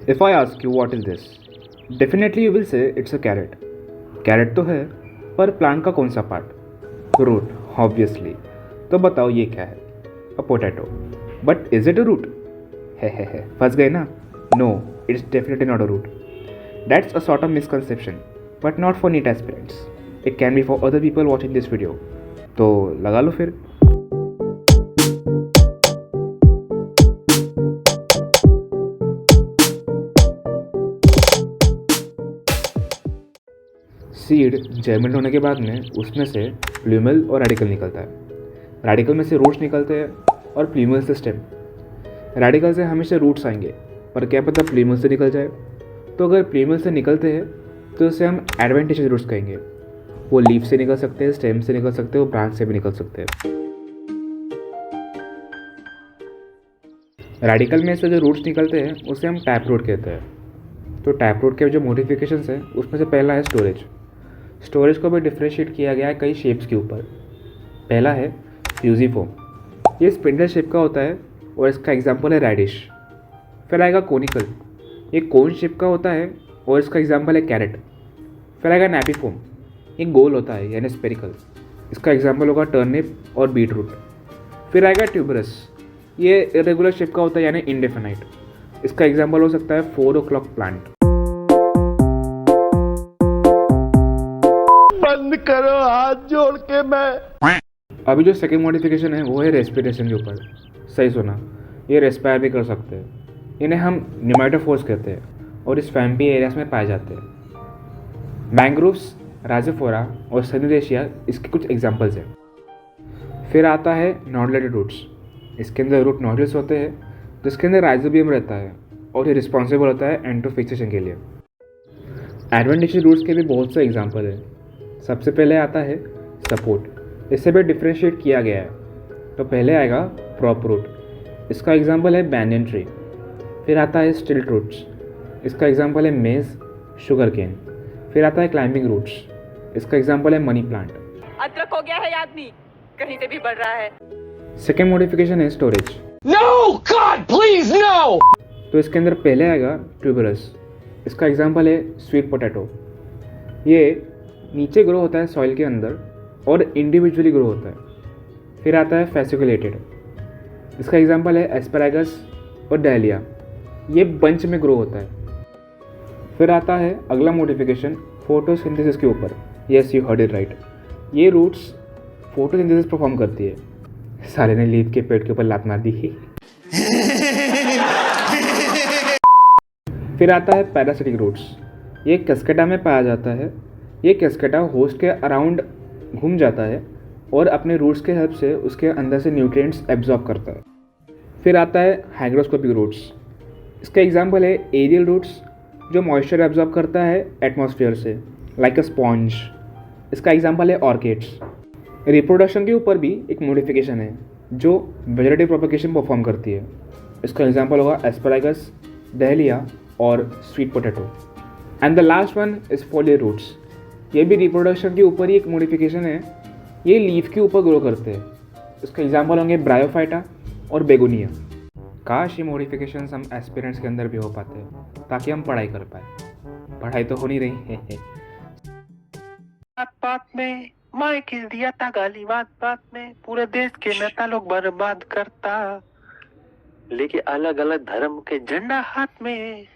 If I ask you what is this, definitely you will say it's a carrot. Carrot तो है, पर plant का कौन सा पार्ट? Root, obviously. तो बताओ ये क्या है? A potato. But is it a root? है फंस गए ना? No, it's definitely not a root. That's a sort of misconception, but not for NEET aspirants. It can be for other people watching this video. तो लगा लो फिर. Seed germinate होने के बाद में उसमें से प्लूमल और रेडिकल निकलता है. रेडिकल में से रूट्स निकलते हैं और प्लूमल से स्टेम. रेडिकल से हमेशा रूट्स आएंगे, पर क्या पता प्लूमल से निकल जाए. तो अगर प्लूमल से निकलते हैं तो उसे हम एडवेंटिशियस रूट्स कहेंगे. वो लीफ से निकल सकते हैं, स्टेम से निकल सकते हैं, वो ब्रांच से भी निकल सकते हैं. रेडिकल में से जो रूट्स निकलते हैं उसे हम टैप रूट कहते हैं. तो टैप रूट के जो मॉडिफिकेशंस हैं उसमें से पहला है स्टोरेज. स्टोरेज को भी डिफ्रेंशिएट किया गया है कई शेप्स के ऊपर. पहला है फ्यूजिफॉर्म. ये स्पिंडल शेप का होता है और इसका एग्जांपल है रेडिश. फिर आएगा कोनिकल. ये कोन शेप का होता है और इसका एग्जांपल है कैरेट. फिर आएगा नैपीफॉर्म. ये गोल होता है यानी स्पेरिकल. इसका एग्जांपल होगा टर्निप और बीट रूट. फिर आएगा ट्यूबरस. ये इरेगुलर शेप का होता है यानी इंडेफिनाइट. इसका एग्जांपल हो सकता है 4 o'clock प्लांट. बंद करो हाथ जोड़ के. मैं अभी जो सेकेंड मॉडिफिकेशन है वो है रेस्पिरेशन के ऊपर. सही सुना, ये रेस्पायर भी कर सकते हैं. इन्हें हम निमेटोफोर्स कहते हैं और इस फैमिली एरियाज में पाए जाते हैं. मैंग्रोव्स, राइजोफोरा और सैनिडेशिया इसके कुछ एग्जांपल्स हैं. फिर आता है नॉडुलेटेड रूट्स. इसके अंदर रूट नॉडुलस होते हैं जिसके अंदर राइजोबियम रहता है और ये रिस्पॉन्सिबल होता है एंटोफिक्सेशन के लिए. एडवेंटिशियस रूट्स के भी बहुत से एग्जांपल हैं. सबसे पहले आता है सपोर्ट. इससे भी डिफ्रेंशिएट किया गया है. तो पहले आएगा प्रॉप रूट. इसका एग्जांपल है बैनियन ट्री. फिर आता है स्टिल्ट रूट्स. इसका एग्जांपल है मेज, शुगर केन. फिर आता है क्लाइंबिंग रूट्स. इसका एग्जांपल है मनी प्लांट. अदरक हो गया है आदमी, कहीं से भी बढ़ रहा है. सेकेंड मॉडिफिकेशन है storage. No god please no. तो इसके अंदर पहले आएगा ट्यूबरस. इसका एग्जांपल है स्वीट पोटैटो. ये नीचे ग्रो होता है सॉइल के अंदर और इंडिविजुअली ग्रो होता है. फिर आता है फैसिकुलेटेड. इसका एग्जांपल है एस्पैरागस और डहलिया. ये बंच में ग्रो होता है. फिर आता है अगला मॉडिफिकेशन फोटोसिंथेसिस के ऊपर. Yes, you heard it right. ये रूट्स फोटोसिंथेसिस परफॉर्म करती है. साले ने लीफ के पेड़ के ऊपर लात मार दी. फिर आता है पैरासिटिक रूट्स. ये कैस्केडा में पाया जाता है. ये कैस्केडा होस्ट के अराउंड घूम जाता है और अपने रूट्स के हेल्प से उसके अंदर से न्यूट्रिएंट्स एब्जॉर्ब करता है. फिर आता है हाइग्रोस्कोपिक रूट्स. इसका एग्जांपल है एरियल रूट्स जो मॉइस्चर एब्जॉर्ब करता है एटमॉस्फेयर से, लाइक अ स्पॉन्ज. इसका एग्जांपल है ऑर्किड्स. रिप्रोडक्शन के ऊपर भी एक मॉडिफिकेशन है जो वेजिटेटिव प्रोपगेशन परफॉर्म करती है. इसका एग्जांपल होगा एस्पैरागस, डहलिया और sweet potato. And the last one is foliar roots. ये भी रिप्रोडक्शन के ऊपर ही एक मॉडिफिकेशन है. ये लीफ के ऊपर ग्रो करते हैं. इसका एग्जांपल होंगे ब्रायोफाइटा और बेगोनिया. काश ये मॉडिफिकेशंस हम एस्पिरेंट्स के अंदर भी हो पाते ताकि हम पढ़ाई कर पाए. पढ़ाई तो हो नहीं रही है. बात बात में माइक दिया था गाली. बात बात में पूरे देश के नेता लोग बर्बाद करता, लेके अलग अलग धर्म के झंडा हाथ में.